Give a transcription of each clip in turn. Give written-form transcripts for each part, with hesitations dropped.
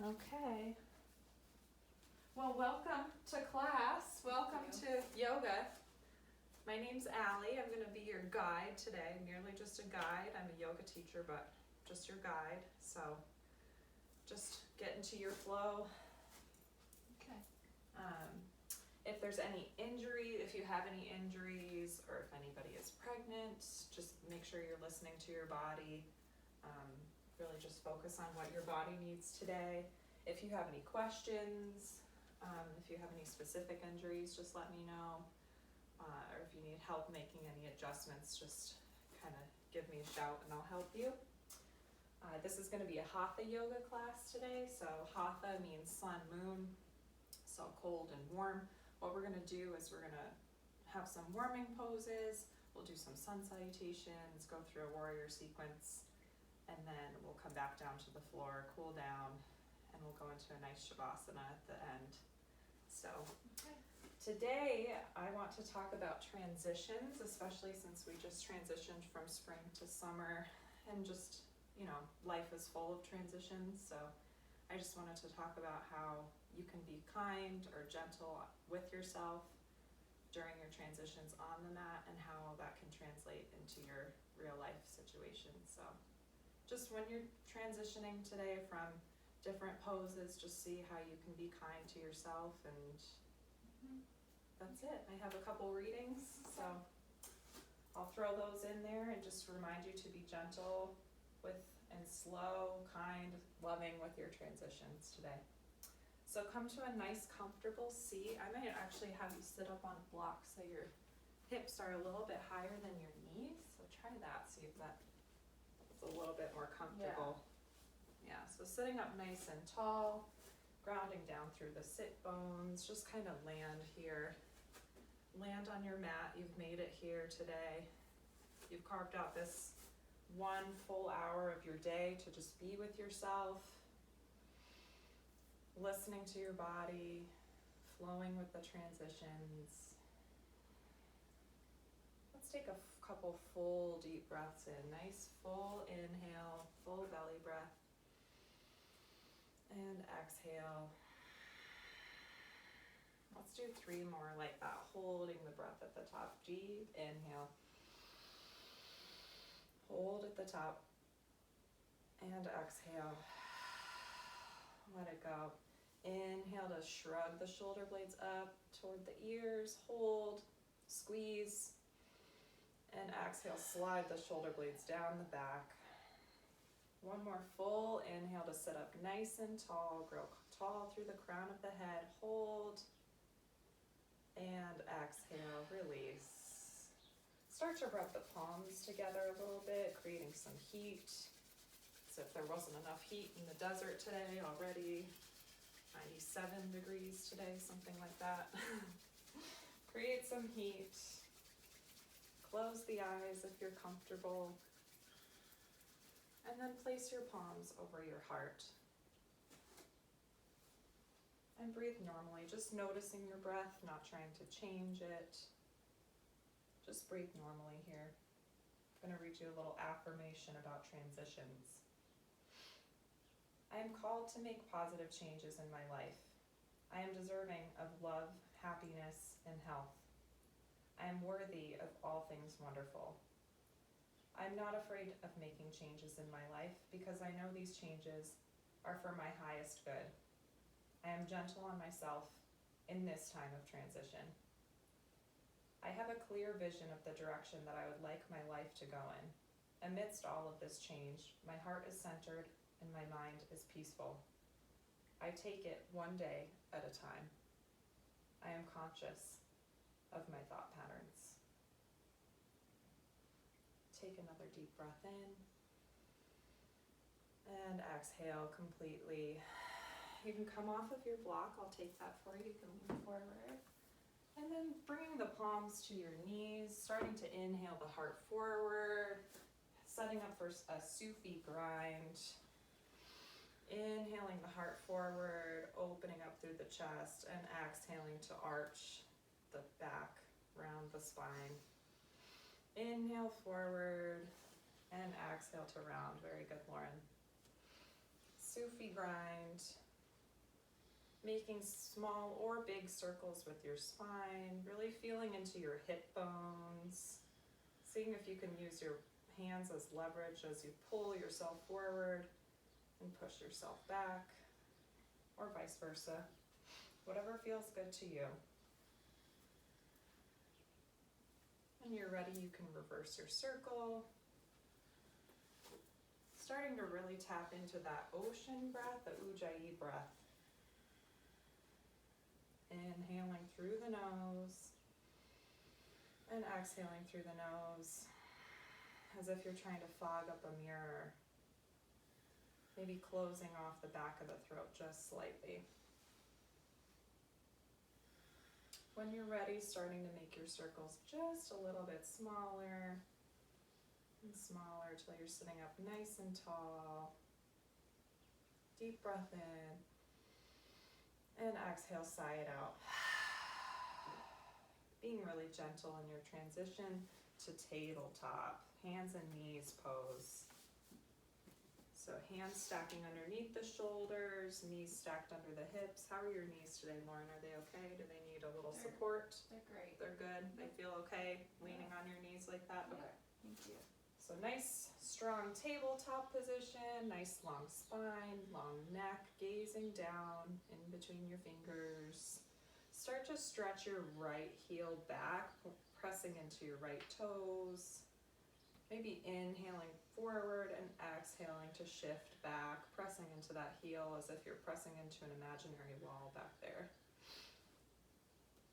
Okay. Well, welcome to class. Welcome to yoga. My name's Ali. I'm going to be your guide today. Merely just a guide. I'm a yoga teacher, but just your guide. So just get into your flow. Okay. If there's any injury, if you have any injuries, or if anybody is pregnant, just make sure you're listening to your body. Really just focus on what your body needs today. If you have any questions, if you have any specific injuries, just let me know. Or if you need help making any adjustments, just kind of give me a shout and I'll help you. This is going to be a Hatha yoga class today. So Hatha means sun, moon, so cold and warm. What we're going to do is we're going to have some warming poses. We'll do some sun salutations, go through a warrior sequence, and then we'll come back down to the floor, cool down, and we'll go into a nice shavasana at the end. So today I want to talk about transitions, especially since we just transitioned from spring to summer, and just, you know, life is full of transitions. So I just wanted to talk about how you can be kind or gentle with yourself during your transitions on the mat, and how that can translate into your real life situation. So just when you're transitioning today from different poses, just see how you can be kind to yourself, and that's it. I have a couple readings, so I'll throw those in there and just remind you to be gentle with and slow, kind, loving with your transitions today. So come to a nice comfortable seat. I might actually have you sit up on a block so your hips are a little bit higher than your knees. So try that, see if that is a little bit more comfortable. Yeah, so sitting up nice and tall, grounding down through the sit bones, just kind of land here. Land on your mat. You've made it here today. You've carved out this 1 full hour of your day to just be with yourself, listening to your body, flowing with the transitions. Let's take a couple full deep breaths in. Nice full inhale, full belly breath. And exhale. Let's do 3 more like that, holding the breath at the top. Deep inhale. Hold at the top. And exhale. Let it go. Inhale to shrug the shoulder blades up toward the ears. Hold, squeeze. And exhale, slide the shoulder blades down the back. 1 more full inhale to sit up nice and tall. Grow tall through the crown of the head. Hold. And exhale, release. Start to rub the palms together a little bit, creating some heat. So if there wasn't enough heat in the desert today already, 97 degrees today, something like that. Create some heat. Close the eyes if you're comfortable. And then place your palms over your heart. And breathe normally, just noticing your breath, not trying to change it. Just breathe normally here. I'm going to read you a little affirmation about transitions. I am called to make positive changes in my life. I am deserving of love, happiness, and health. I am worthy of all things wonderful. I am not afraid of making changes in my life because I know these changes are for my highest good. I am gentle on myself in this time of transition. I have a clear vision of the direction that I would like my life to go in. Amidst all of this change, my heart is centered and my mind is peaceful. I take it 1 day at a time. I am conscious of my thought patterns. Take another deep breath in and exhale completely. You can come off of your block. I'll take that for you. You can lean forward. And then bringing the palms to your knees, starting to inhale the heart forward, setting up for a Sufi grind. Inhaling the heart forward, opening up through the chest, and exhaling to arch the back, round the spine. Inhale forward, and exhale to round. Very good, Lauren. Sufi grind. Making small or big circles with your spine, really feeling into your hip bones, seeing if you can use your hands as leverage as you pull yourself forward and push yourself back, or vice versa, whatever feels good to you. When you're ready, you can reverse your circle, starting to really tap into that ocean breath, the Ujjayi breath. Inhaling through the nose and exhaling through the nose, as if you're trying to fog up a mirror, maybe closing off the back of the throat just slightly. When you're ready, starting to make your circles just a little bit smaller and smaller till you're sitting up nice and tall. Deep breath in. And exhale, sigh it out. Being really gentle in your transition to tabletop, hands and knees pose. So hands stacking underneath the shoulders, knees stacked under the hips. How are your knees today, Lauren? Are they okay? Do they need a little support? They're great. They're good? They feel okay leaning on your knees like that? Yeah, Okay. thank you. So nice, strong tabletop position, nice long spine, long neck, gazing down in between your fingers. Start to stretch your right heel back, pressing into your right toes. Maybe inhaling forward and exhaling to shift back, pressing into that heel as if you're pressing into an imaginary wall back there.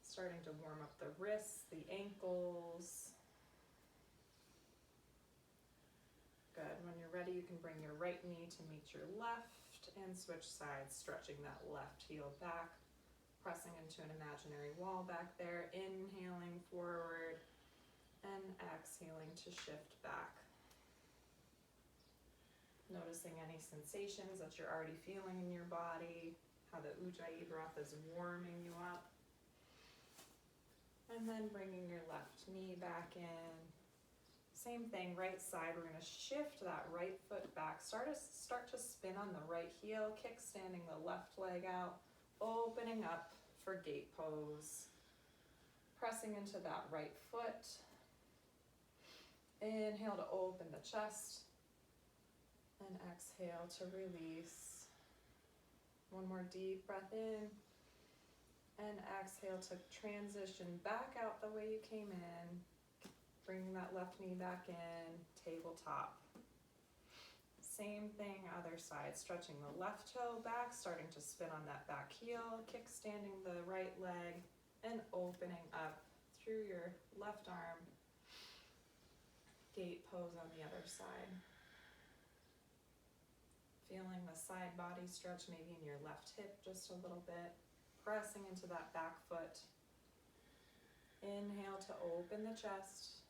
Starting to warm up the wrists, the ankles. Good. When you're ready, you can bring your right knee to meet your left and switch sides, stretching that left heel back, pressing into an imaginary wall back there, inhaling forward and exhaling to shift back. Noticing any sensations that you're already feeling in your body, how the Ujjayi breath is warming you up. And then bringing your left knee back in. Same thing, right side, we're gonna shift that right foot back. Start to spin on the right heel, kickstanding the left leg out, opening up for gate pose. Pressing into that right foot. Inhale to open the chest. And exhale to release. One more deep breath in. And exhale to transition back out the way you came in. Bringing that left knee back in, tabletop. Same thing, other side, stretching the left toe back, starting to spin on that back heel, kickstanding the right leg, and opening up through your left arm. Gate pose on the other side. Feeling the side body stretch maybe in your left hip just a little bit. Pressing into that back foot. Inhale to open the chest.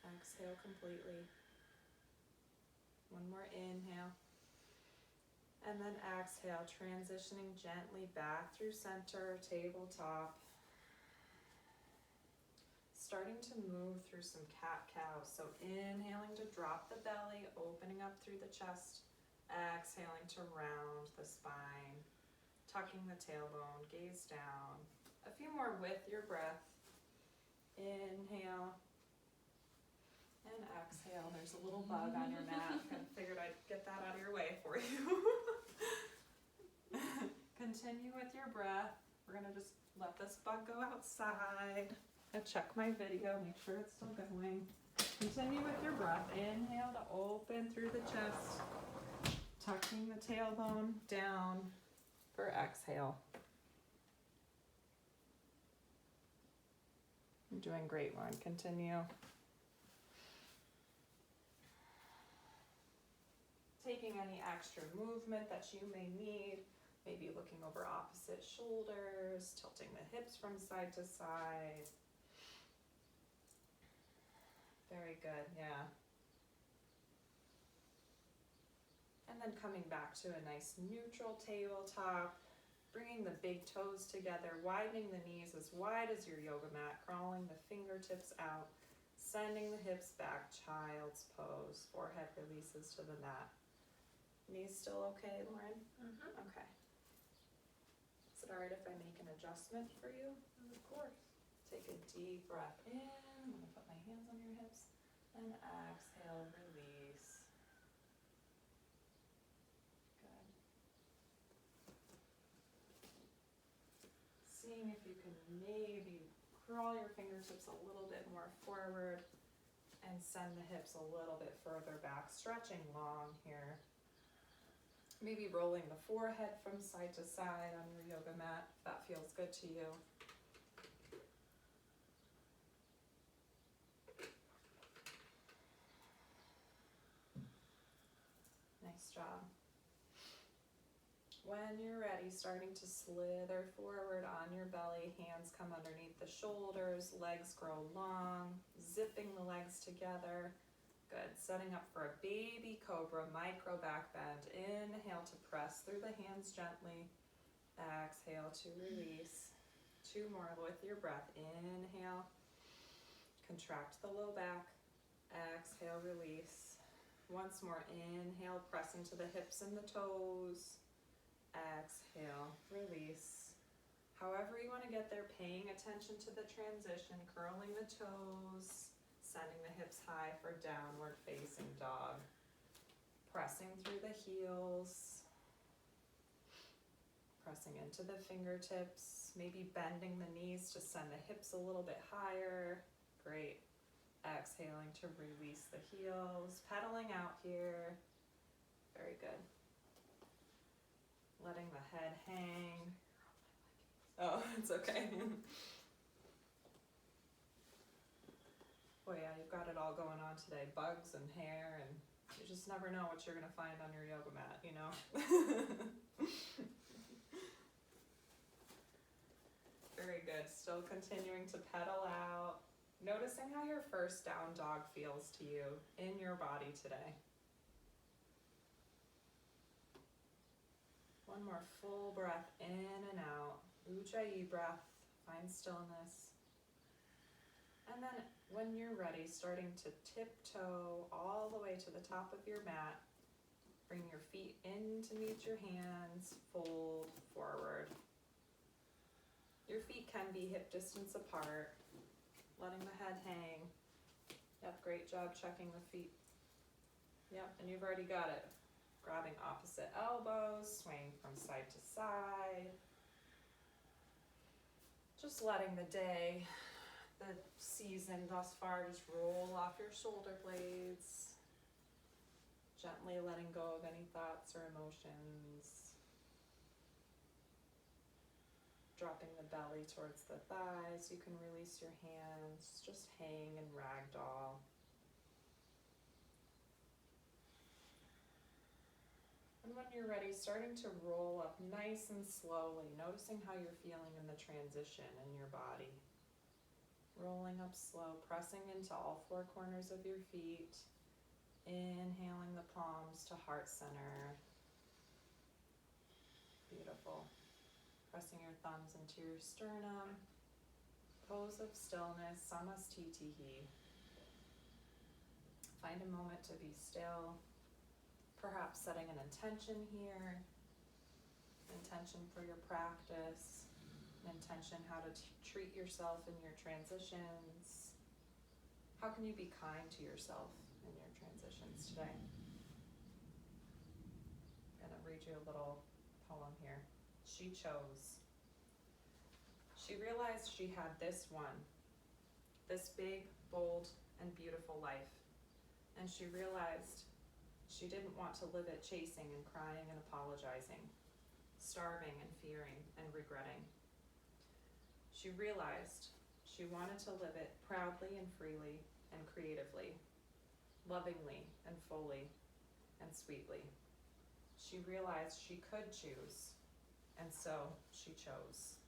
Exhale completely. One more inhale. And then exhale, transitioning gently back through center, tabletop. Starting to move through some cat-cow. So inhaling to drop the belly, opening up through the chest. Exhaling to round the spine. Tucking the tailbone, gaze down. A few more with your breath. Inhale. And exhale. There's a little bug on your mat. Kind of figured I'd get that out of your way for you. Continue with your breath. We're going to just let this bug go outside. I'll check my video, make sure it's still going. Continue with your breath. Inhale to open through the chest. Tucking the tailbone down for exhale. You're doing great, Lauren. Continue. Taking any extra movement that you may need, maybe looking over opposite shoulders, tilting the hips from side to side. Very good, yeah. And then coming back to a nice neutral tabletop, bringing the big toes together, widening the knees as wide as your yoga mat, crawling the fingertips out, sending the hips back, child's pose, forehead releases to the mat. Knees still okay, Lauren? Mm-hmm. Okay. Is it alright if I make an adjustment for you? Of course. Take a deep breath in. I'm gonna put my hands on your hips. And exhale, release. Good. Seeing if you can maybe crawl your fingertips a little bit more forward and send the hips a little bit further back, stretching long here. Maybe rolling the forehead from side to side on your yoga mat, if that feels good to you. Nice job. When you're ready, starting to slither forward on your belly, hands come underneath the shoulders, legs grow long, zipping the legs together. Good, setting up for a baby cobra, micro back bend. Inhale to press through the hands gently. Exhale to release. 2 more with your breath. Inhale, contract the low back. Exhale, release. Once more, inhale, press into the hips and the toes. Exhale, release. However you want to get there, paying attention to the transition, curling the toes, sending the hips high for downward facing dog. Pressing through the heels. Pressing into the fingertips, maybe bending the knees to send the hips a little bit higher. Great. Exhaling to release the heels, pedaling out here. Very good. Letting the head hang. Oh, it's okay. Boy, yeah, you've got it all going on today. Bugs and hair, and you just never know what you're gonna find on your yoga mat, you know? Very good. Still continuing to pedal out. Noticing how your first down dog feels to you in your body today. One more full breath in and out. Ujjayi breath. Find stillness. And then when you're ready, starting to tiptoe all the way to the top of your mat. Bring your feet in to meet your hands. Fold forward. Your feet can be hip distance apart. Letting the head hang. Yep, great job checking the feet. Yep, and you've already got it. Grabbing opposite elbows, swaying from side to side. Just letting the day, the season thus far just roll off your shoulder blades. Gently letting go of any thoughts or emotions. Dropping the belly towards the thighs. You can release your hands. Just hang and ragdoll. And when you're ready, starting to roll up nice and slowly, noticing how you're feeling in the transition in your body. Rolling up slow, pressing into all 4 corners of your feet. Inhaling the palms to heart center. Beautiful. Pressing your thumbs into your sternum. Pose of stillness, samastitihi. Find a moment to be still. Perhaps setting an intention here. Intention for your practice. An intention how to treat yourself in your transitions. How can you be kind to yourself in your transitions today? I'm gonna read you a little poem here. She chose. She realized she had this one, this big, bold, and beautiful life. And she realized she didn't want to live it chasing and crying and apologizing, starving and fearing and regretting. She realized she wanted to live it proudly and freely and creatively, lovingly and fully and sweetly. She realized she could choose. And so she chose.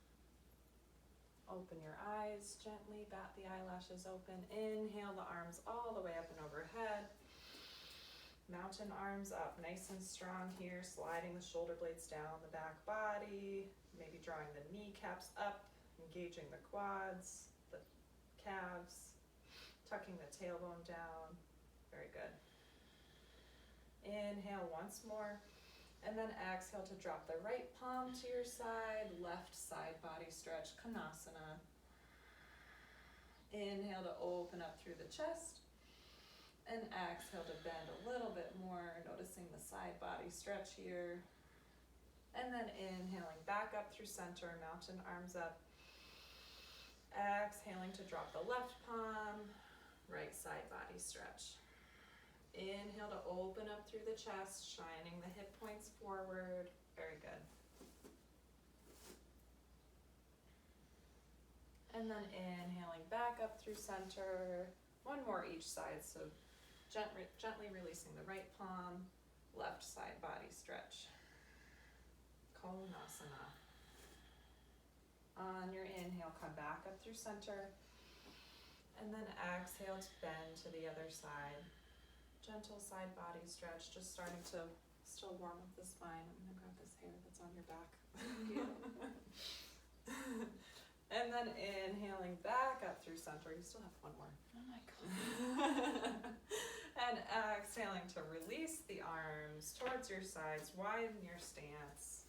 Open your eyes gently, bat the eyelashes open. Inhale the arms all the way up and overhead. Mountain arms up, nice and strong here, sliding the shoulder blades down the back body. Maybe drawing the kneecaps up, engaging the quads, the calves, tucking the tailbone down. Very good. Inhale once more. And then exhale to drop the right palm to your side, left side body stretch, Konasana. Inhale to open up through the chest. And exhale to bend a little bit more, noticing the side body stretch here. And then inhaling back up through center, mountain arms up. Exhaling to drop the left palm, right side body stretch. Inhale to open up through the chest, shining the hip points forward. Very good. And then inhaling back up through center. One more each side, so gently releasing the right palm, left side body stretch. Konasana. On your inhale, come back up through center. And then exhale to bend to the other side. Gentle side body stretch, just starting to still warm up the spine. I'm gonna grab this hair that's on your back. And then inhaling back up through center. You still have one more. Oh my God. And exhaling to release the arms towards your sides, widen your stance.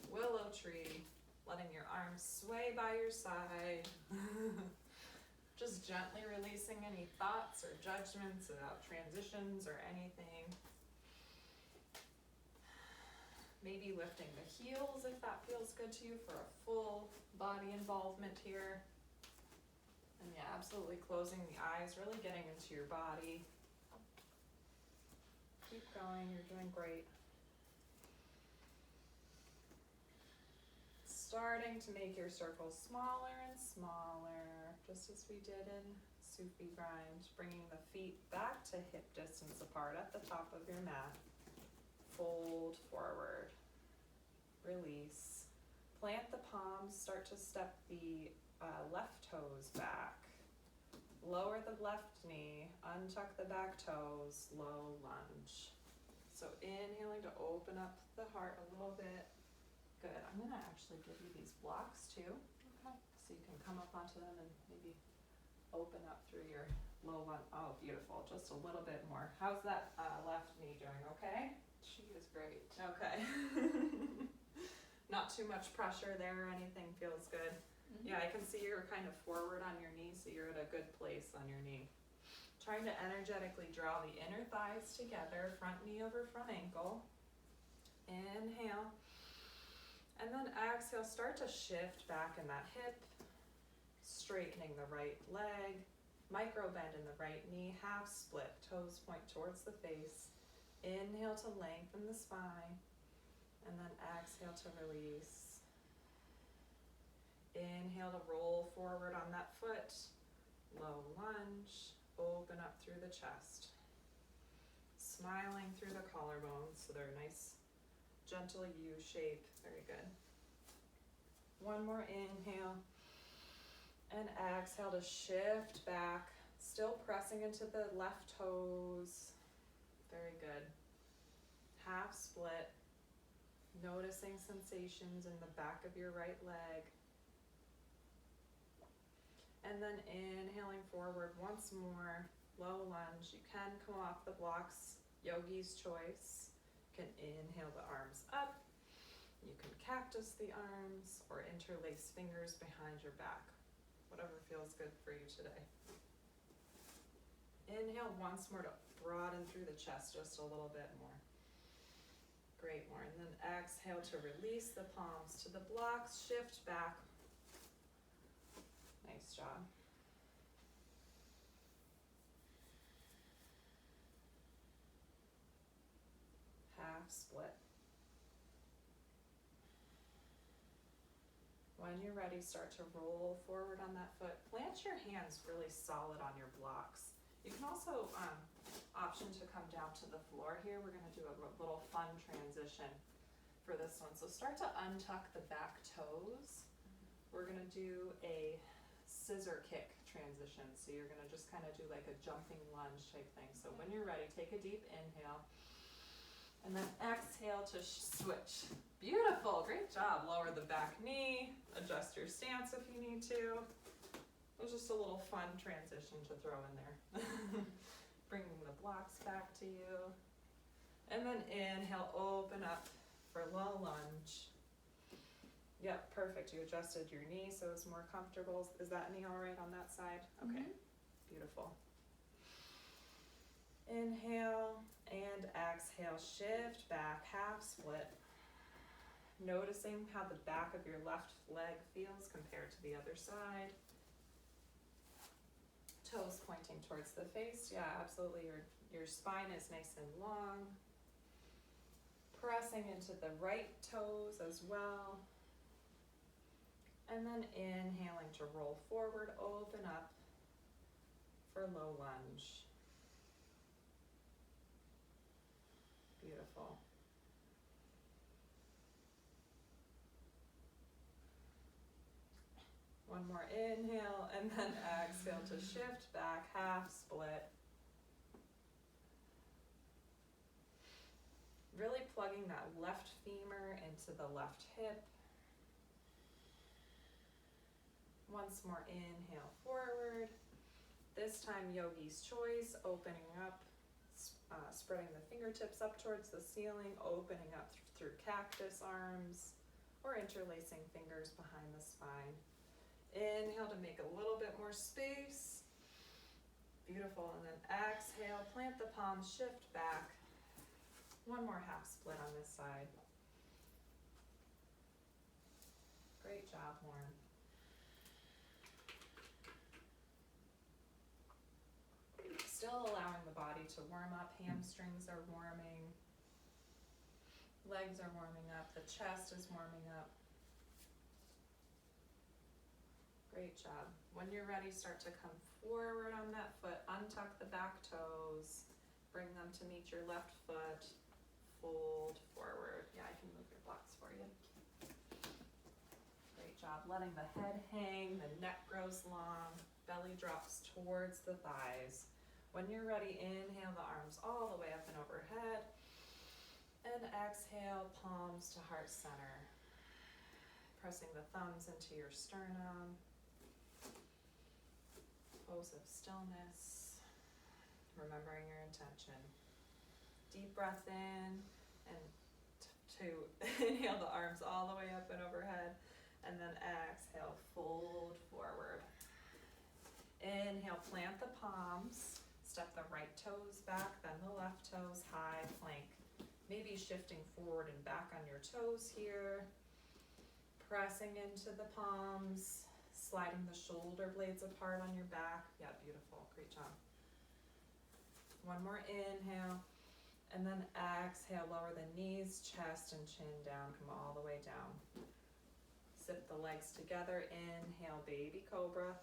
Willow tree, letting your arms sway by your side. Just gently releasing any thoughts or judgments about transitions or anything. Maybe lifting the heels if that feels good to you for a full body involvement here. And yeah, absolutely closing the eyes, really getting into your body. Keep going, you're doing great. Starting to make your circles smaller and smaller, just as we did in Sufi grind, bringing the feet back to hip distance apart at the top of your mat. Fold forward, release. Plant the palms, start to step the left toes back. Lower the left knee, untuck the back toes, low lunge. So inhaling to open up the heart a little bit. Good. I'm gonna actually give you these blocks too. Okay. So you can come up onto them and maybe open up through your low lunge. Oh, beautiful. Just a little bit more. How's that left knee doing? Okay? She is great. Okay. Not too much pressure there or anything. Feels good. Mm-hmm. Yeah, I can see you're kind of forward on your knee, so you're at a good place on your knee. Trying to energetically draw the inner thighs together, front knee over front ankle. Inhale. And then exhale, start to shift back in that hip, straightening the right leg, micro bend in the right knee, half split, toes point towards the face. Inhale to lengthen the spine, and then exhale to release. Inhale to roll forward on that foot, low lunge, open up through the chest. Smiling through the collarbones, so they're nice gentle U shape, very good. One more inhale, and exhale to shift back, still pressing into the left toes, very good. Half split, noticing sensations in the back of your right leg. And then inhaling forward once more, low lunge. You can come off the blocks, yogi's choice. You can inhale the arms up. You can cactus the arms or interlace fingers behind your back. Whatever feels good for you today. Inhale once more to broaden through the chest just a little bit more. Great, more. And then exhale to release the palms to the blocks, shift back. Nice job. Half split. When you're ready, start to roll forward on that foot. Plant your hands really solid on your blocks. You can also option to come down to the floor here. We're going to do a little fun transition for this one. So start to untuck the back toes. We're going to do a scissor kick transition. So you're going to just kind of do like a jumping lunge type thing. So when you're ready, take a deep inhale. And then exhale to switch. Beautiful, great job. Lower the back knee, adjust your stance if you need to. It was just a little fun transition to throw in there. Bringing the blocks back to you. And And then inhale, open up for low lunge. Yep, perfect. You adjusted your knee so it's more comfortable. Is that knee all right on that side? Okay, beautiful. Inhale and exhale, shift back, half split. Noticing how the back of your left leg feels compared to the other side. Toes pointing towards the face. Yeah, absolutely. Your spine is nice and long. Pressing into the right toes as well. And then inhaling to roll forward, open up for low lunge. Beautiful. One more inhale and then exhale to shift back, half split. Really plugging that left femur into the left hip. Once more, inhale forward. This time, yogi's choice, opening up, spreading the fingertips up towards the ceiling, opening up through cactus arms, or interlacing fingers behind the spine. Inhale to make a little bit more space. Beautiful, and then exhale, plant the palms, shift back. One more half split on this side. Great job, Lauren. Still allowing the body to warm up. Hamstrings are warming. Legs are warming up. The chest is warming up. Great job. When you're ready, start to come forward on that foot. Untuck the back toes. Bring them to meet your left foot. Fold forward. Yeah, I can move your blocks for you. Great job. Letting the head hang, the neck grows long, belly drops towards the thighs. When you're ready, inhale the arms all the way up and overhead. And exhale, palms to heart center. Pressing the thumbs into your sternum. Pose of stillness. Remembering your intention. Deep breath in, and to inhale the arms all the way up and overhead, and then exhale, fold forward. Inhale, plant the palms, step the right toes back, then the left toes, high plank. Maybe shifting forward and back on your toes here. Pressing into the palms, sliding the shoulder blades apart on your back. Yeah, beautiful, great job. One more inhale. And then exhale, lower the knees, chest, and chin down. Come all the way down. Zip the legs together. Inhale, baby cobra.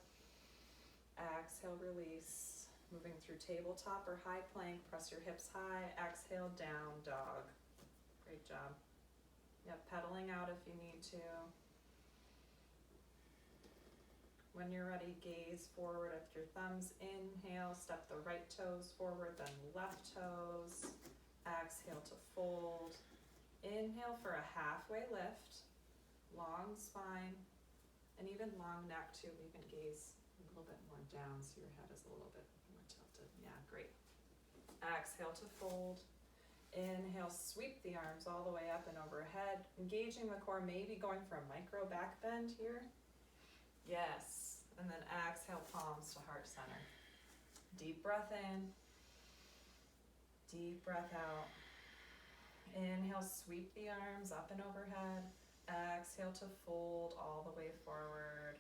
Exhale, release. Moving through tabletop or high plank. Press your hips high. Exhale, down dog. Great job. Yep, pedaling out if you need to. When you're ready, gaze forward with your thumbs. Inhale, step the right toes forward, then left toes. Exhale to fold. Inhale for a halfway lift. Long spine, and even long neck too. Even gaze a little bit more down so your head is a little bit more tilted. Yeah, great. Exhale to fold. Inhale, sweep the arms all the way up and overhead. Engaging the core, maybe going for a micro back bend here. Yes, and then exhale, palms to heart center. Deep breath in, deep breath out. Inhale, sweep the arms up and overhead. Exhale to fold all the way forward.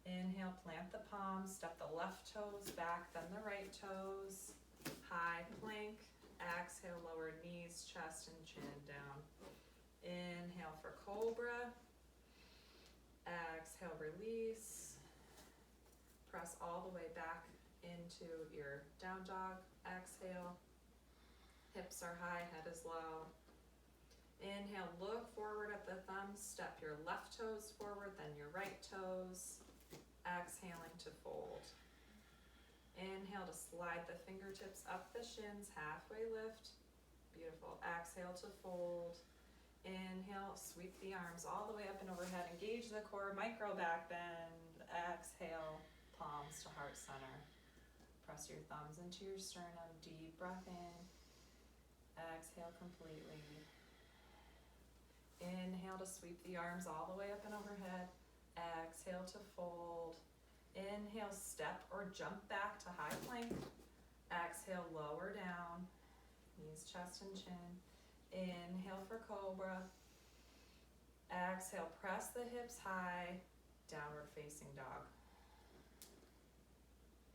Inhale, plant the palms, step the left toes back, then the right toes. High plank. Exhale, lower knees, chest, and chin down. Inhale for cobra. Exhale, release. Press all the way back into your down dog. Exhale. Hips are high, head is low. Inhale, look forward at the thumbs. Step your left toes forward, then your right toes. Exhaling to fold. Inhale to slide the fingertips up the shins, halfway lift. Beautiful. Exhale to fold. Inhale, sweep the arms all the way up and overhead. Engage the core, micro back bend. Exhale, palms to heart center. Press your thumbs into your sternum. Deep breath in. Exhale completely. Inhale to sweep the arms all the way up and overhead. Exhale to fold. Inhale, step or jump back to high plank. Exhale, lower down. Knees, chest, and chin. Inhale for cobra. Exhale, press the hips high. Downward facing dog.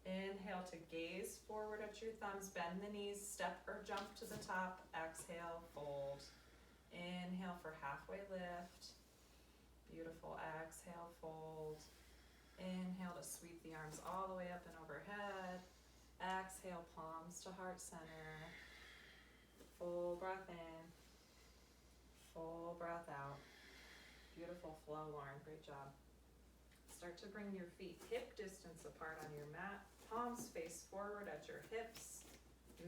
Inhale to gaze forward at your thumbs. Bend the knees, step or jump to the top. Exhale, fold. Inhale for halfway lift. Beautiful. Exhale, fold. Inhale to sweep the arms all the way up and overhead. Exhale, palms to heart center. Full breath in. Full breath out. Beautiful flow, Lauren. Great job. Start to bring your feet hip distance apart on your mat. Palms face forward at your hips.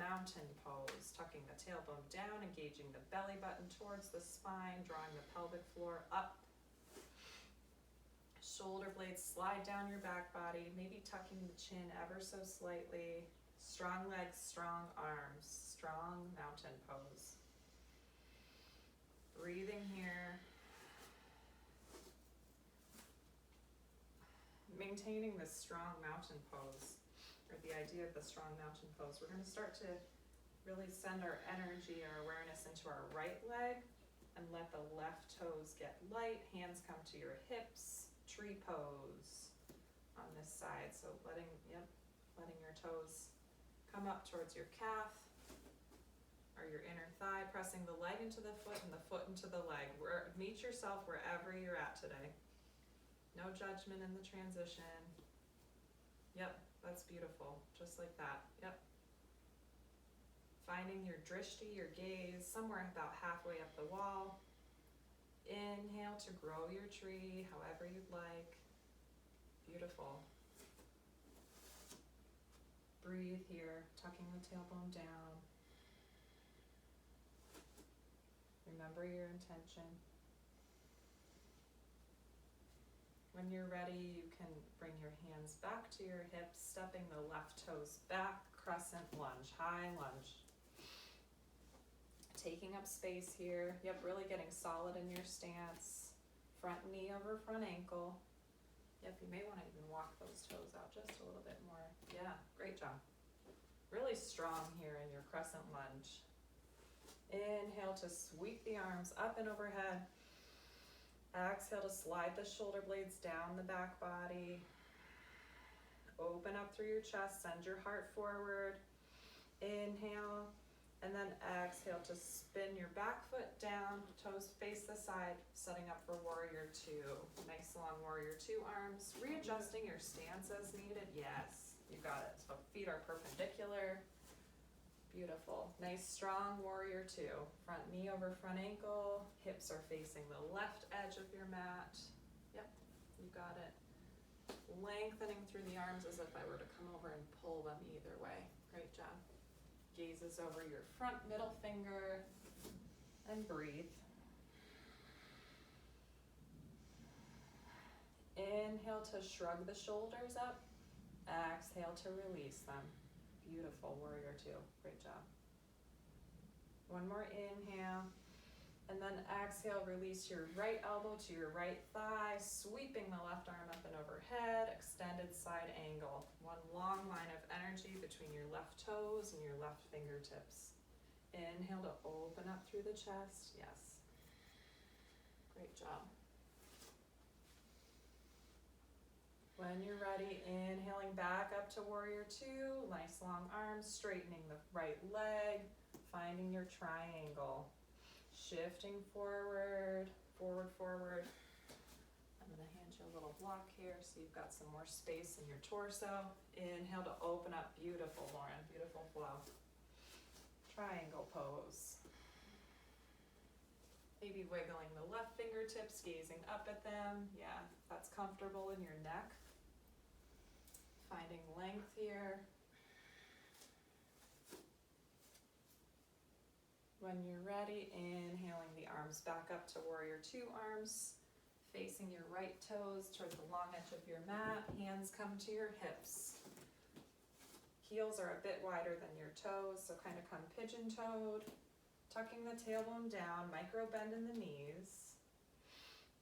Mountain pose, tucking the tailbone down, engaging the belly button towards the spine, drawing the pelvic floor up. Shoulder blades slide down your back body, maybe tucking the chin ever so slightly. Strong legs, strong arms, strong mountain pose. Breathing here. Maintaining this strong mountain pose, or the idea of the strong mountain pose. We're going to start to really send our energy, our awareness into our right leg and let the left toes get light. Hands come to your hips. Tree pose on this side. So letting your toes come up towards your calf or your inner thigh, pressing the leg into the foot and the foot into the leg. Meet yourself wherever you're at today. No judgment in the transition. Yep, that's beautiful. Just like that. Yep. Finding your drishti, your gaze, somewhere about halfway up the wall. Inhale to grow your tree, however you'd like. Beautiful. Breathe here, tucking the tailbone down. Remember your intention. When you're ready, you can bring your hands back to your hips, stepping the left toes back, crescent lunge, high lunge. Taking up space here. Yep, really getting solid in your stance. Front knee over front ankle. Yep, you may want to even walk those toes out just a little bit more. Yeah, great job. Really strong here in your crescent lunge. Inhale to sweep the arms up and overhead. Exhale to slide the shoulder blades down the back body. Open up through your chest, send your heart forward. Inhale, and then exhale to spin your back foot down, toes face the side, setting up for warrior two. Nice long warrior two arms. Readjusting your stance as needed. Yes, you got it. So feet are perpendicular. Beautiful. Nice strong warrior two. Front knee over front ankle. Hips are facing the left edge of your mat. Yep, you got it. Lengthening through the arms as if I were to come over and pull them either way. Great job. Gazes over your front middle finger and breathe. Inhale to shrug the shoulders up. Exhale to release them. Beautiful, warrior two. Great job. One more inhale. And then exhale, release your right elbow to your right thigh, sweeping the left arm up and overhead, extended side angle. One long line of energy between your left toes and your left fingertips. Inhale to open up through the chest. Yes. Great job. When you're ready, inhaling back up to warrior two, nice long arms, straightening the right leg, finding your triangle. Shifting forward, forward, forward. I'm gonna hand you a little block here so you've got some more space in your torso. Inhale to open up, beautiful, Lauren, beautiful flow. Triangle pose. Maybe wiggling the left fingertips, gazing up at them. Yeah, that's comfortable in your neck. Finding length here. When you're ready, inhaling the arms back up to warrior two arms, facing your right toes towards the long edge of your mat. Hands come to your hips. Heels are a bit wider than your toes, so kind of come pigeon-toed. tucking the tailbone down, micro bend in the knees.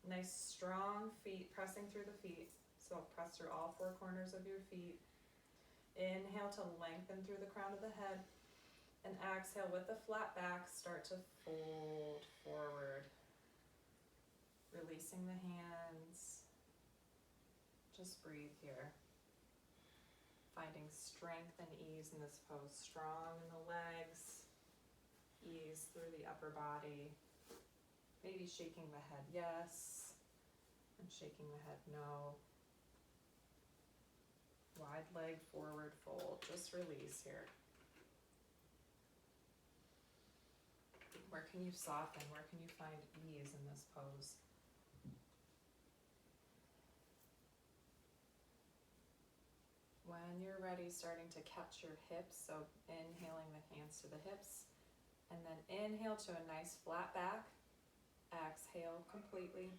Nice strong feet, pressing through the feet. So press through all four corners of your feet. Inhale to lengthen through the crown of the head. And exhale with the flat back, start to fold forward. Releasing the hands. Just breathe here. Finding strength and ease in this pose. Strong in the legs. Ease through the upper body. Maybe shaking the head yes. And shaking the head no. Wide leg forward fold. Just release here. Where can you soften? Where can you find ease in this pose? When you're ready, starting to catch your hips, so inhaling the hands to the hips, and then inhale to a nice flat back, exhale completely,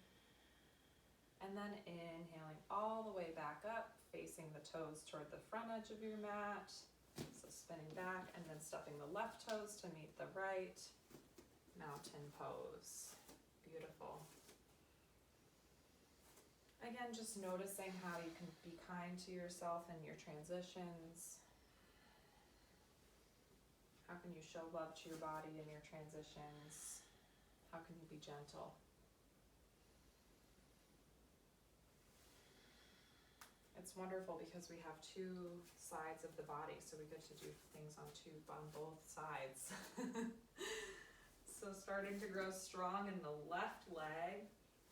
and then inhaling all the way back up, facing the toes toward the front edge of your mat, so spinning back, and then stepping the left toes to meet the right, mountain pose. Beautiful. Again, just noticing how you can be kind to yourself in your transitions. How can you show love to your body in your transitions? How can you be gentle? It's wonderful because we have two sides of the body, so we get to do things on both sides. So starting to grow strong in the left leg.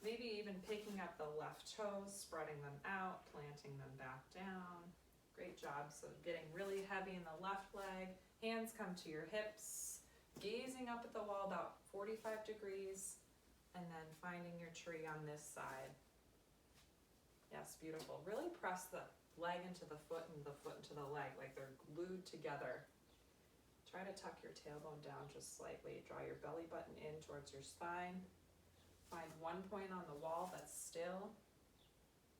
Maybe even picking up the left toes, spreading them out, planting them back down. Great job. So getting really heavy in the left leg. Hands come to your hips. Gazing up at the wall about 45 degrees. And then finding your tree on this side. Yes, beautiful. Really press the leg into the foot and the foot into the leg like they're glued together. Try to tuck your tailbone down just slightly. Draw your belly button in towards your spine. Find one point on the wall that's still.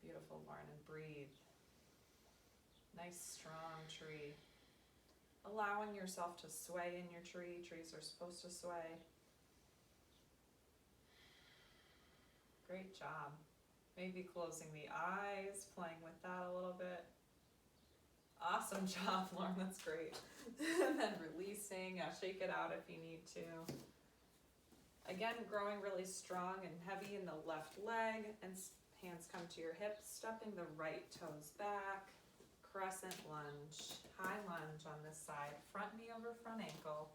Beautiful, Lauren, and breathe. Nice, strong tree. Allowing yourself to sway in your tree. Trees are supposed to sway. Great job. Maybe closing the eyes, playing with that a little bit. Awesome job, Lauren, that's great. And then releasing, shake it out if you need to. Again, growing really strong and heavy in the left leg, and hands come to your hips, stepping the right toes back, crescent lunge, high lunge on this side, front knee over front ankle.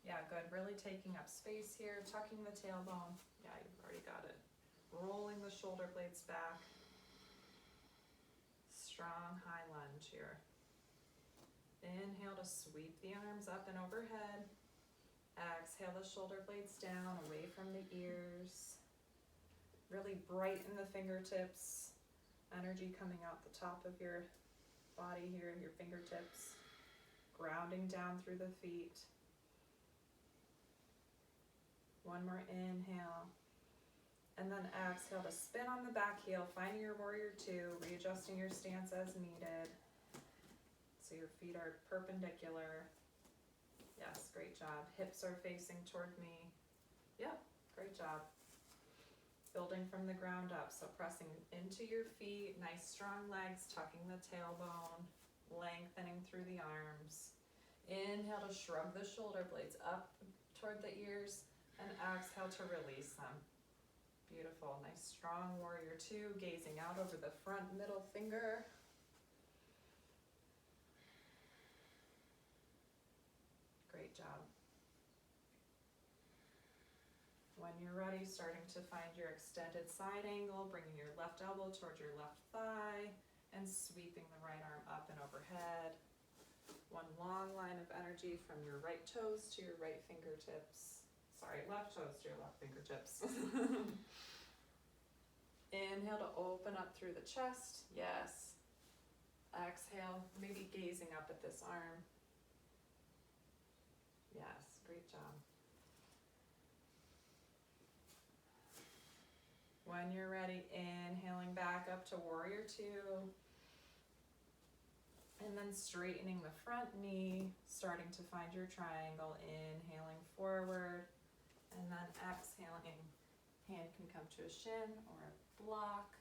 Yeah, good, really taking up space here, tucking the tailbone. Yeah, you've already got it. Rolling the shoulder blades back. Strong high lunge here. Inhale to sweep the arms up and overhead. Exhale the shoulder blades down, away from the ears. Really brighten the fingertips. Energy coming out the top of your body here, your fingertips. Grounding down through the feet. One more inhale. And then exhale to spin on the back heel, finding your warrior two, readjusting your stance as needed. So your feet are perpendicular. Yes, great job. Hips are facing toward me. Yep, great job. Building from the ground up, so pressing into your feet, nice strong legs, tucking the tailbone, lengthening through the arms. Inhale to shrug the shoulder blades up toward the ears, and exhale to release them. Beautiful, nice strong warrior two, gazing out over the front middle finger. Great job. When you're ready, starting to find your extended side angle, bringing your left elbow towards your left thigh and sweeping the right arm up and overhead. One long line of energy from your right toes to your right fingertips. Sorry, left toes to your left fingertips. Inhale to open up through the chest. Yes. Exhale, maybe gazing up at this arm. Yes, great job. When you're ready, inhaling back up to warrior two. And then straightening the front knee, starting to find your triangle, inhaling forward, and then exhaling. Hand can come to a shin or a block,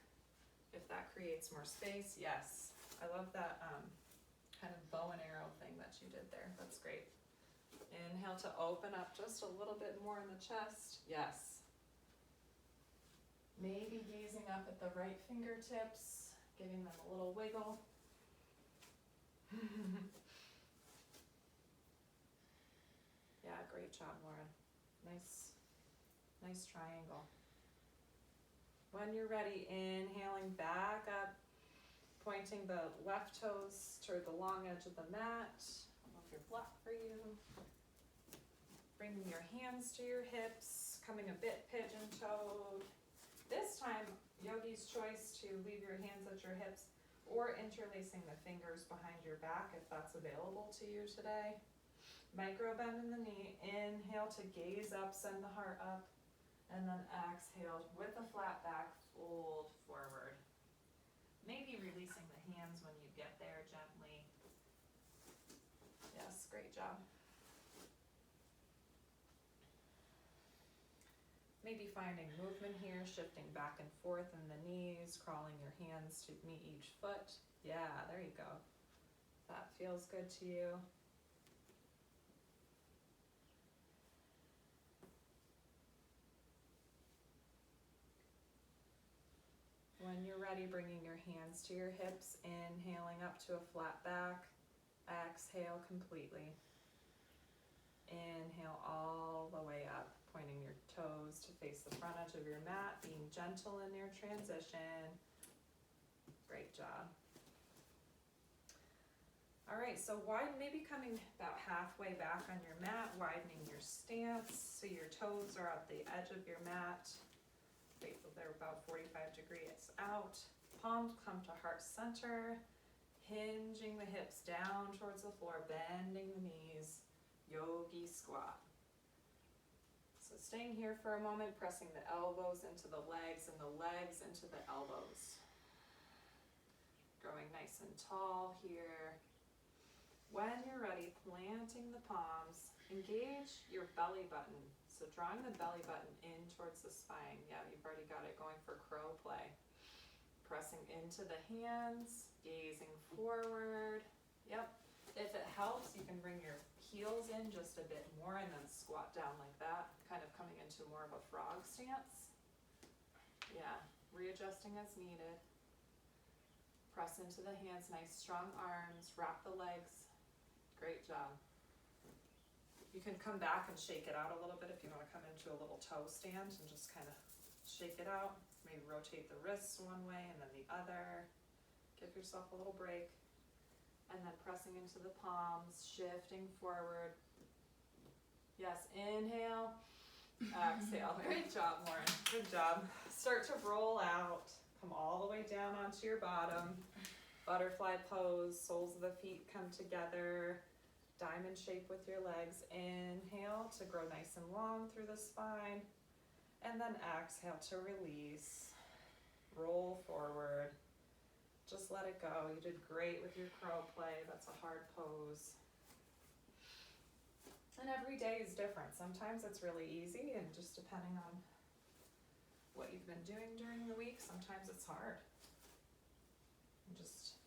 if that creates more space. Yes, I love that kind of bow and arrow thing that you did there. That's great. Inhale to open up just a little bit more in the chest. Yes. Maybe gazing up at the right fingertips, giving them a little wiggle. Yeah, great job, Lauren. Nice triangle. When you're ready, inhaling back up, pointing the left toes toward the long edge of the mat. I'll move your block for you. Bringing your hands to your hips, coming a bit pigeon-toed. This time, yogi's choice to leave your hands at your hips or interlacing the fingers behind your back if that's available to you today. Micro bend in the knee. Inhale to gaze up, send the heart up, and then exhale with a flat back, fold forward. Maybe releasing the hands when you get there gently. Yes, great job. Maybe finding movement here, shifting back and forth in the knees, crawling your hands to meet each foot. Yeah, there you go. That feels good to you. When you're ready, bringing your hands to your hips, inhaling up to a flat back. Exhale completely. Inhale all the way up, pointing your toes to face the front edge of your mat, being gentle in your transition. Great job. All right, so maybe coming about halfway back on your mat, widening your stance so your toes are at the edge of your mat. They're about 45 degrees out. Palms come to heart center, hinging the hips down towards the floor, bending the knees. Yogi squat. So staying here for a moment, pressing the elbows into the legs and the legs into the elbows. Growing nice and tall here. When you're ready, planting the palms, engage your belly button. So drawing the belly button in towards the spine. Yeah, you've already got it going for crow play. Pressing into the hands, gazing forward. Yep. If it helps, you can bring your heels in just a bit more and then squat down like that, kind of coming into more of a frog stance. Yeah, readjusting as needed. Press into the hands, nice strong arms, wrap the legs. Great job. You can come back and shake it out a little bit if you want to come into a little toe stand and just kind of shake it out. Maybe rotate the wrists one way and then the other. Give yourself a little break. And then pressing into the palms, shifting forward. Yes, inhale, exhale. Great job, Lauren. Good job. Start to roll out. Come all the way down onto your bottom. Butterfly pose, soles of the feet come together. Diamond shape with your legs. Inhale to grow nice and long through the spine. And then exhale to release. Roll forward. Just let it go. You did great with your crow play. That's a hard pose. And every day is different. Sometimes it's really easy and just depending on what you've been doing during the week, sometimes it's hard. And just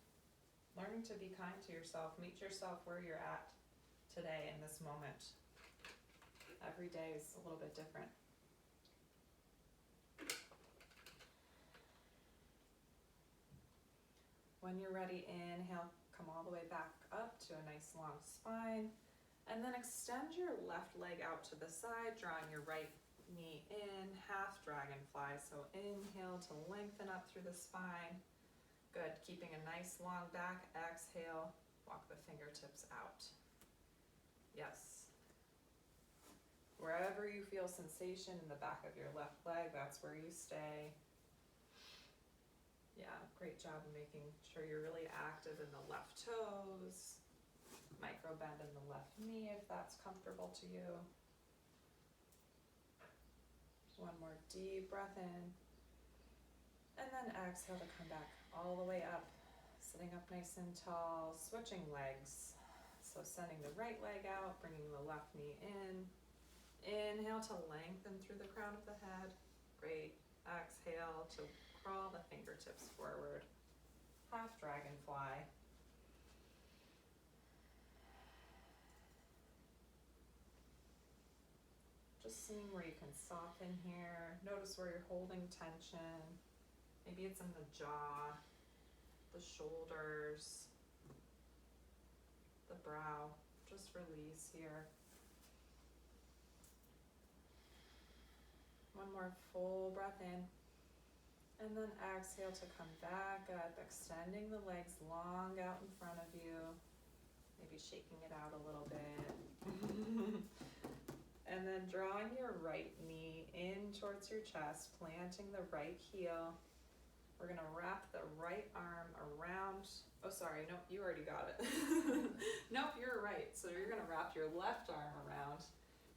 learning to be kind to yourself. Meet yourself where you're at today in this moment. Every day is a little bit different. When you're ready, inhale, come all the way back up to a nice long spine. And then extend your left leg out to the side, drawing your right knee in, half dragonfly. So inhale to lengthen up through the spine. Good, keeping a nice long back. Exhale, walk the fingertips out. Yes. Wherever you feel sensation in the back of your left leg, that's where you stay. Yeah, great job of making sure you're really active in the left toes. Micro bend in the left knee if that's comfortable to you. One more deep breath in. And then exhale to come back all the way up. Sitting up nice and tall, switching legs. So sending the right leg out, bringing the left knee in. Inhale to lengthen through the crown of the head. Great. Exhale to crawl the fingertips forward. Half dragonfly. Just seeing where you can soften here. Notice where you're holding tension. Maybe it's in the jaw, the shoulders, the brow. Just release here. One more full breath in. And then exhale to come back up, extending the legs long out in front of you. Maybe shaking it out a little bit. And then drawing your right knee in towards your chest, planting the right heel. We're gonna wrap the right arm around, oh sorry, nope, you already got it. Nope, you're right. So you're gonna wrap your left arm around.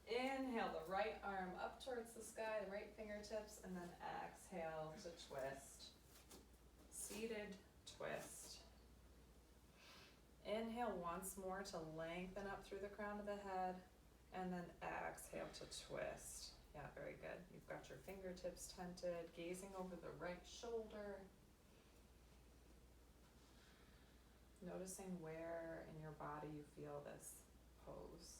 Inhale the right arm up towards the sky, the right fingertips, and then exhale to twist. Seated twist. Inhale once more to lengthen up through the crown of the head, and then exhale to twist. Yeah, very good. You've got your fingertips tented, gazing over the right shoulder. Noticing where in your body you feel this pose.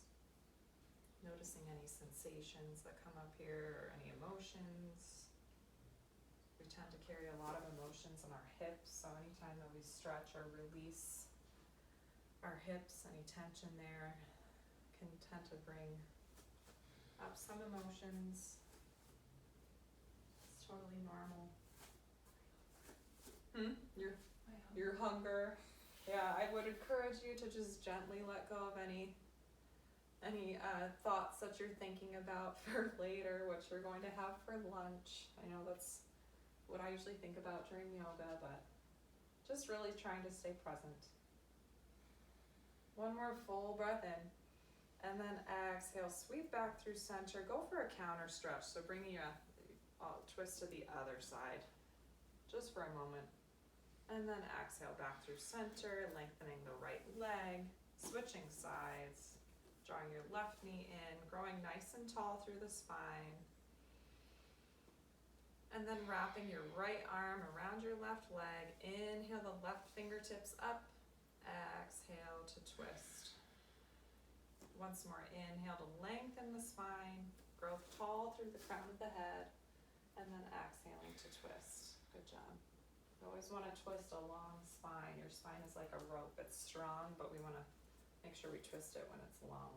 Noticing any sensations that come up here or any emotions. We tend to carry a lot of emotions in our hips, so anytime that we stretch or release our hips, any tension there can tend to bring up some emotions. It's totally normal. Your hunger. Yeah, I would encourage you to just gently let go of any thoughts that you're thinking about for later, what you're going to have for lunch. I know that's what I usually think about during yoga, but just really trying to stay present. One more full breath in, and then exhale, sweep back through center. Go for a counter stretch, so bringing you a twist to the other side, just for a moment. And then exhale back through center, lengthening the right leg, switching sides. Drawing your left knee in, growing nice and tall through the spine. And then wrapping your right arm around your left leg. Inhale the left fingertips up. Exhale to twist. Once more, inhale to lengthen the spine. Grow tall through the crown of the head. And then exhaling to twist. Good job. You always want to twist a long spine. Your spine is like a rope. It's strong, but we want to make sure we twist it when it's long.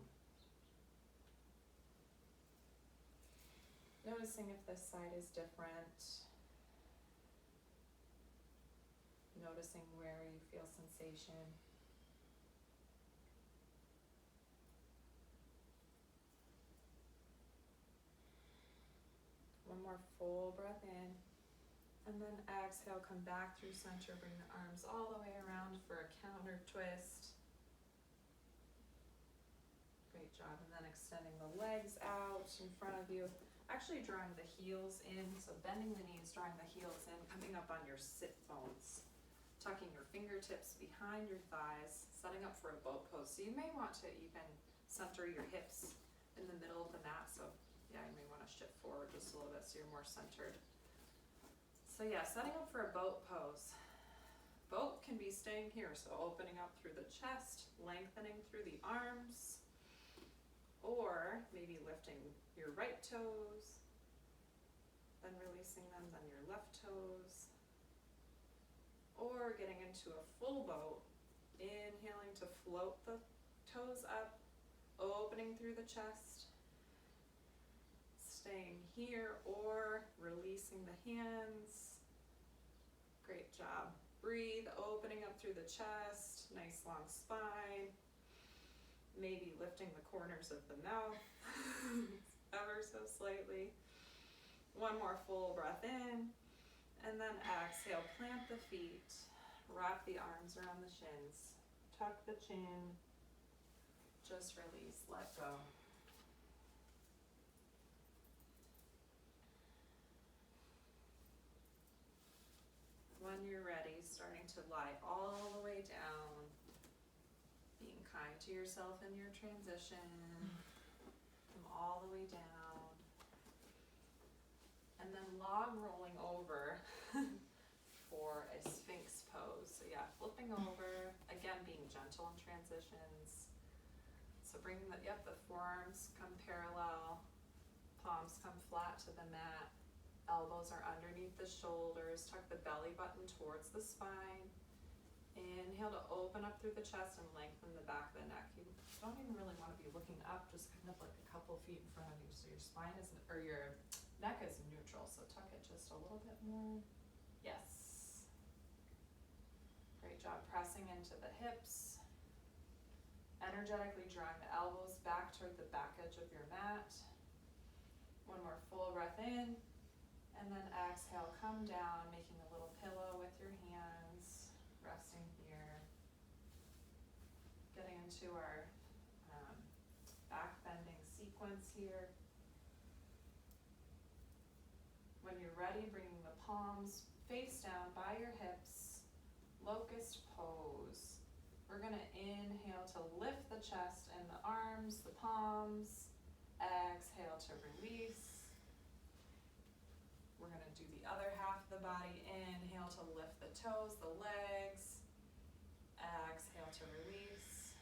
Noticing if this side is different. Noticing where you feel sensation. One more full breath in. And then exhale, come back through center, bring the arms all the way around for a counter twist. Great job. And then extending the legs out in front of you. Actually drawing the heels in, so bending the knees, drawing the heels in, coming up on your sit bones. Tucking your fingertips behind your thighs, setting up for a boat pose. So you may want to even center your hips in the middle of the mat. So yeah, you may want to shift forward just a little bit so you're more centered. So yeah, setting up for a boat pose. Boat can be staying here, so opening up through the chest, lengthening through the arms, or maybe lifting your right toes, then releasing them, then your left toes, or getting into a full boat, inhaling to float the toes up, opening through the chest, staying here, or releasing the hands. Great job. Breathe, opening up through the chest, nice long spine. Maybe lifting the corners of the mouth ever so slightly. One more full breath in, and then exhale, plant the feet, wrap the arms around the shins, tuck the chin, just release, let go. When you're ready, starting to lie all to yourself in your transition. Come all the way down. And then log rolling over for a Sphinx pose. So yeah, flipping over, again being gentle in transitions. So bring the forearms come parallel, palms come flat to the mat, elbows are underneath the shoulders, tuck the belly button towards the spine. Inhale to open up through the chest and lengthen the back of the neck. You don't even really want to be looking up, just kind of like a couple feet in front of you, so your spine is, or your neck is neutral, so tuck it just a little bit more. Yes. Great job pressing into the hips. Energetically drawing the elbows back toward the back edge of your mat. One more full breath in, and then exhale, come down, making a little pillow with your hands, resting here. Getting into our back bending sequence here. When you're ready, bringing the palms face down by your hips, locust pose. We're gonna inhale to lift the chest and the arms, the palms. Exhale to release. We're gonna do the other half of the body. Inhale to lift the toes, the legs. Exhale to release.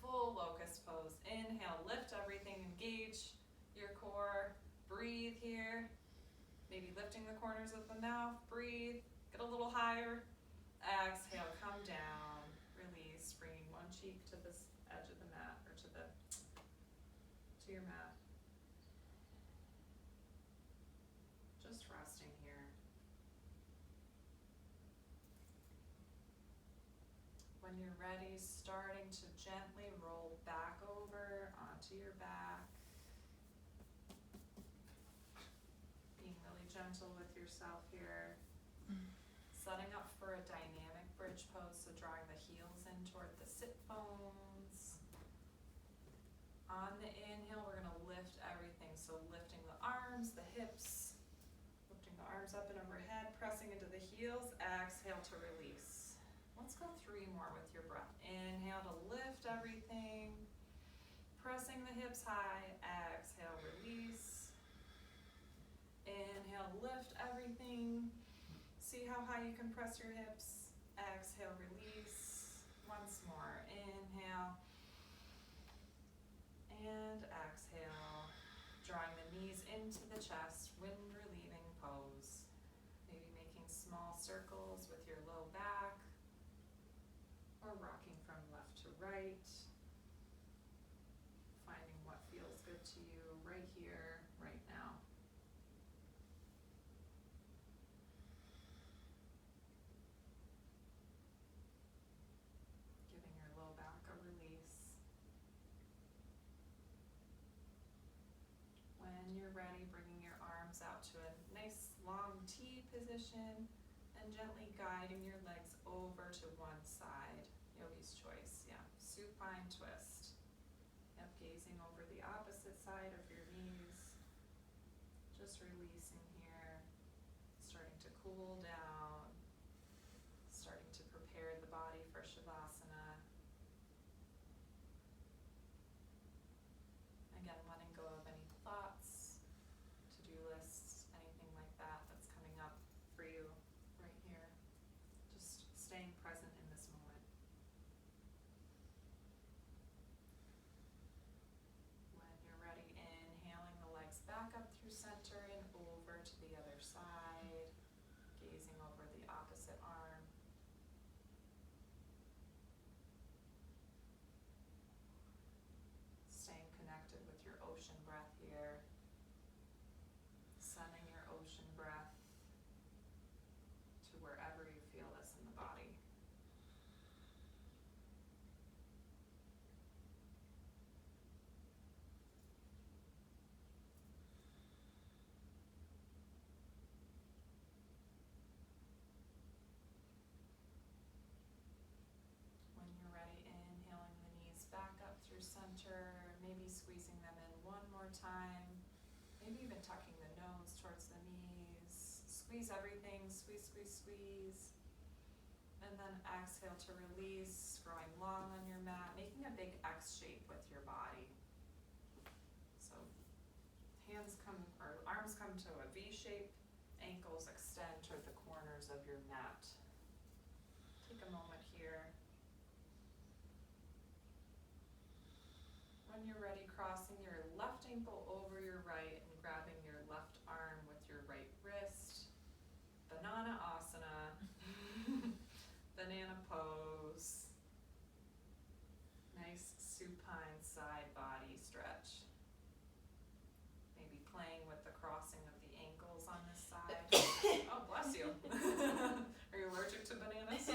Full locust pose. Inhale, lift everything, engage your core. Breathe here. Maybe lifting the corners of the mouth. Breathe. Get a little higher. Exhale, come down. Release. Bringing one cheek to the edge of the mat, or to your mat. Just resting here. When you're ready, starting to gently roll back over onto your back. Being really gentle with yourself here. Setting up for a dynamic bridge pose, so drawing the heels in toward the sit bones. On the inhale, we're gonna lift everything, so lifting the arms, the hips, lifting the arms up and overhead, pressing into the heels. Exhale to release. Let's go 3 more with your breath. Inhale to lift everything, pressing the hips high. Exhale, release. Inhale, lift everything. See how high you can press your hips. Exhale, release. Once more. Inhale. And exhale. Drawing the knees into the chest, wind relieving pose. Maybe making small circles with your low back, or rocking from left to right. Finding what feels good to you right here, right now. Giving your low back a release. When you're ready, bringing your arms out to a nice long T position and gently guiding your legs over to one side. Yogi's choice, yeah. Supine twist. Yep, gazing over the opposite side of your knees. Just releasing here. Starting to cool down. Starting to prepare the body for Shavasana. Again, letting go of any thoughts, to-do lists, anything like that that's coming up for you right here. Just staying present in this moment. When you're ready, inhaling the legs back up through center and over to the other side, gazing over the opposite arm. Staying connected with your ocean breath here. Sending your ocean breath to wherever you feel this in the body. When you're ready, inhaling the knees back up through center, maybe squeezing them in one more time, maybe even tucking the nose towards the knees. Squeeze everything, squeeze, squeeze, squeeze. And then exhale to release. growing long on your mat, making a big X shape with your body. So arms come to a V shape, ankles extend toward the corners of your mat. Take a moment here. When you're ready, crossing your left ankle over your right and grabbing your left arm with your right wrist. Banana asana. Banana pose. Nice supine side body stretch. Maybe playing with the crossing of the ankles on this side. Oh, bless you. Are you allergic to bananas?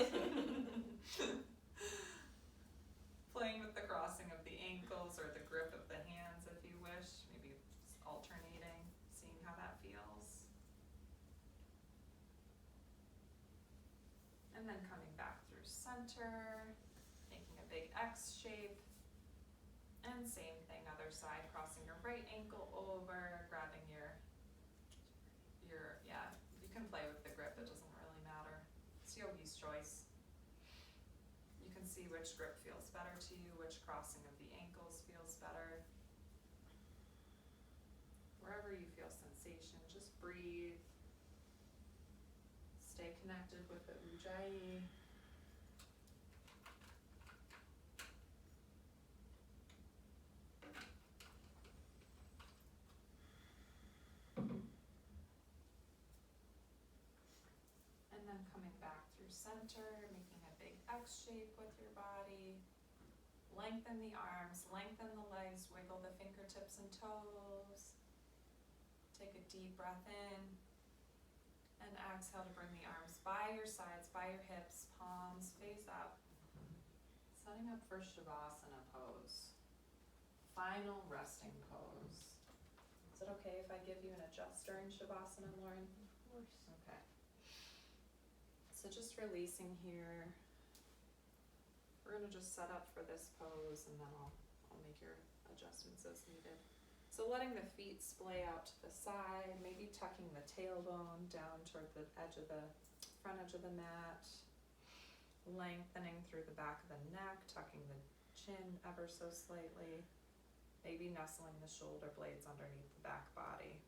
Playing with the crossing of the ankles or the grip of the hands if you wish. Maybe alternating, seeing how that feels. And then coming back through center, making a big X shape. And same thing, other side, crossing your right ankle over, grabbing your, yeah, you can play with the grip, it doesn't really matter. It's yogi's choice. You can see which grip feels better to you, which crossing of the ankles feels better. Wherever you feel sensation, just breathe. Stay connected with the ujjayi. And then coming back through center, making a big X shape with your body. Lengthen the arms, lengthen the legs, wiggle the fingertips and toes. Take a deep breath in. And exhale to bring the arms by your sides, by your hips, palms face up. Setting up for Shavasana pose. Final resting pose. Is it okay if I give you an adjust during Shavasana, Lauren? Of course. Okay. So just releasing here. We're gonna just set up for this pose and then I'll make your adjustments as needed. So letting the feet splay out to the side, maybe tucking the tailbone down toward the front edge of the mat, lengthening through the back of the neck, tucking the chin ever so slightly, maybe nestling the shoulder blades underneath the back body.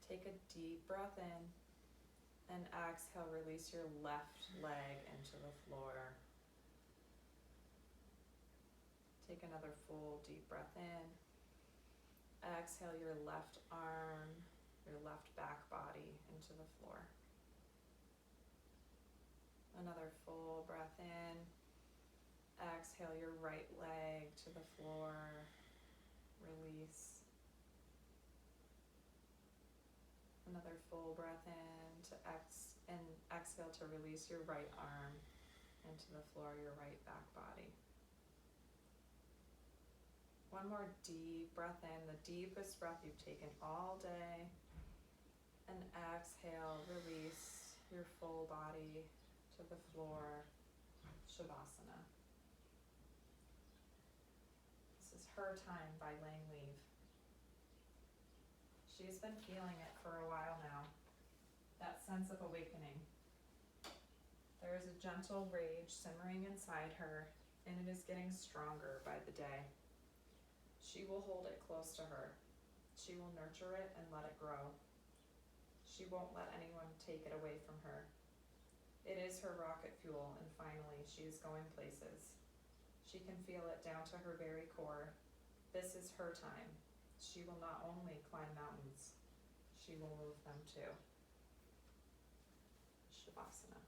Take a deep breath in and exhale, release your left leg into the floor. Take another full deep breath in. Exhale your left arm, your left back body into the floor. Another full breath in. Exhale your right leg to the floor. Release. Another full breath in to exhale to release your right arm into the floor, your right back body. One more deep breath in, the deepest breath you've taken all day. And exhale, release your full body to the floor, Shavasana. This is Her Time by Lang Leave. She's been feeling it for a while now, that sense of awakening. There is a gentle rage simmering inside her, and it is getting stronger by the day. She will hold it close to her. She will nurture it and let it grow. She won't let anyone take it away from her. It is her rocket fuel, and finally, she is going places. She can feel it down to her very core. This is her time. She will not only climb mountains, she will move them too. Shavasana.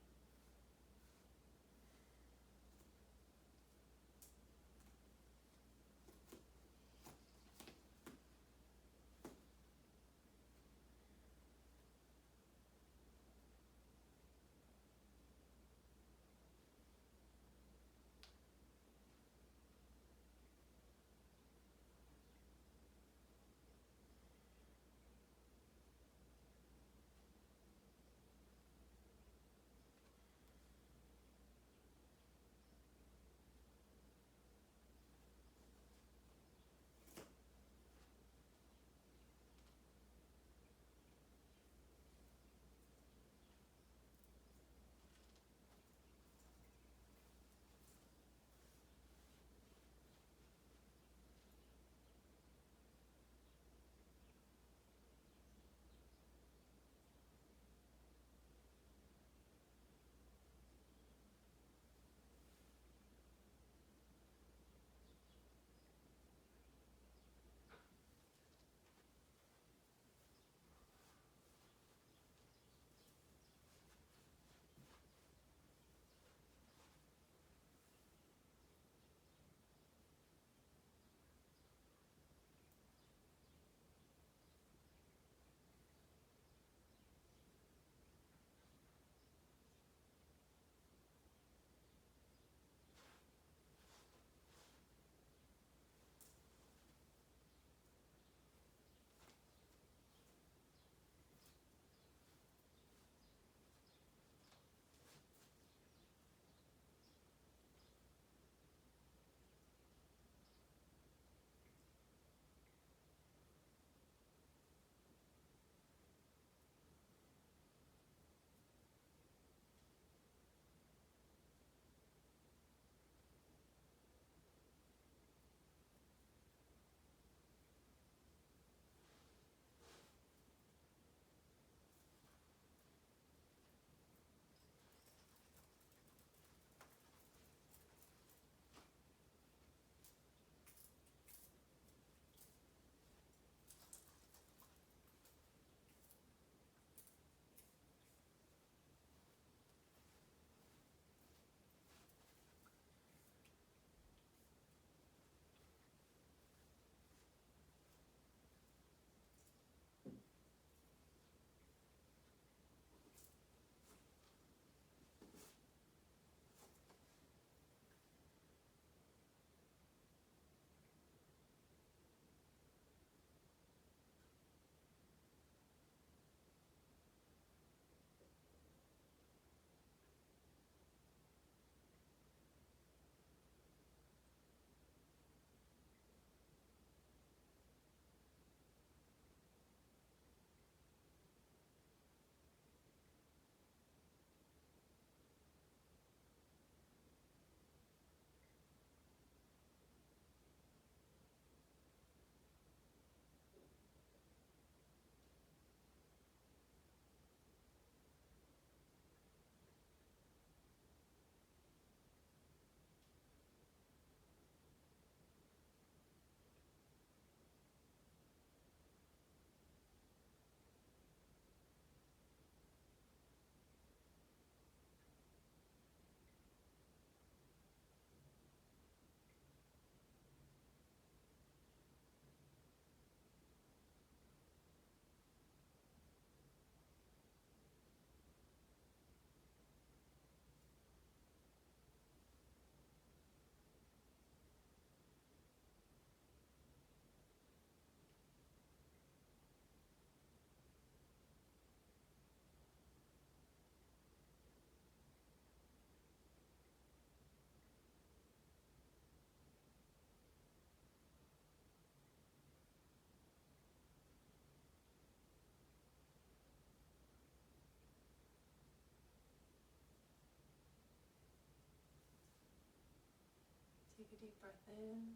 deep breath in.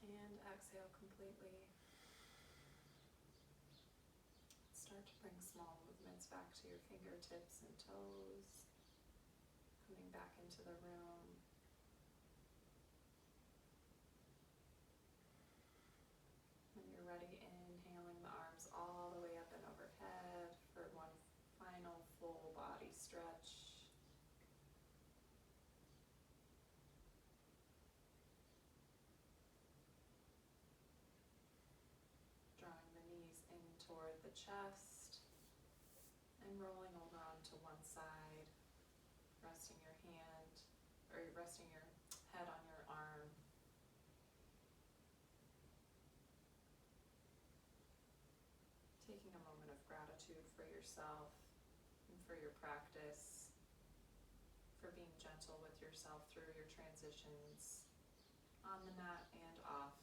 And exhale completely. Start to bring small movements back to your fingertips and toes. Coming back into the room. When you're ready, inhaling the arms all the way up and overhead for one final full body stretch. Drawing the knees in toward the chest and rolling over onto one side, resting your head on your arm. Taking a moment of gratitude for yourself and for your practice, for being gentle with yourself through your transitions on the mat and off.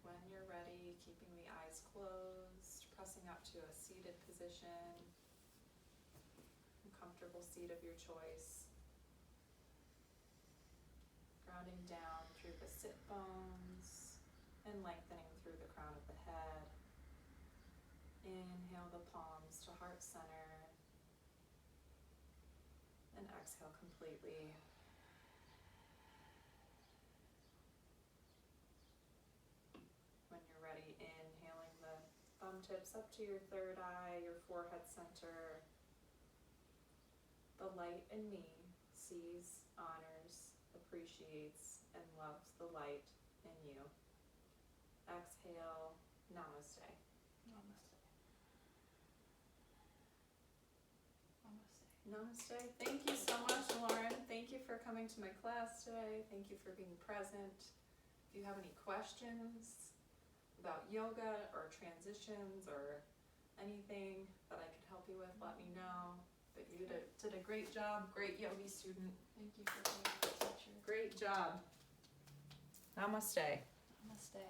When you're ready, keeping the eyes closed, pressing up to a seated position, a comfortable seat of your choice. Grounding down through the sit bones and lengthening through the crown of the head. Inhale the palms to heart center and exhale completely. When you're ready, inhaling the thumb tips up to your third eye, your forehead center. The light in me sees, honors, appreciates, and loves the light in you. Exhale, namaste. Namaste. Namaste. Namaste. Thank you so much, Lauren. Thank you for coming to my class today. Thank you for being present. If you have any questions about yoga or transitions or anything that I could help you with, let me know. But you did a great job. Great yogi student. Thank you for being our teacher. Great job. Namaste. Namaste.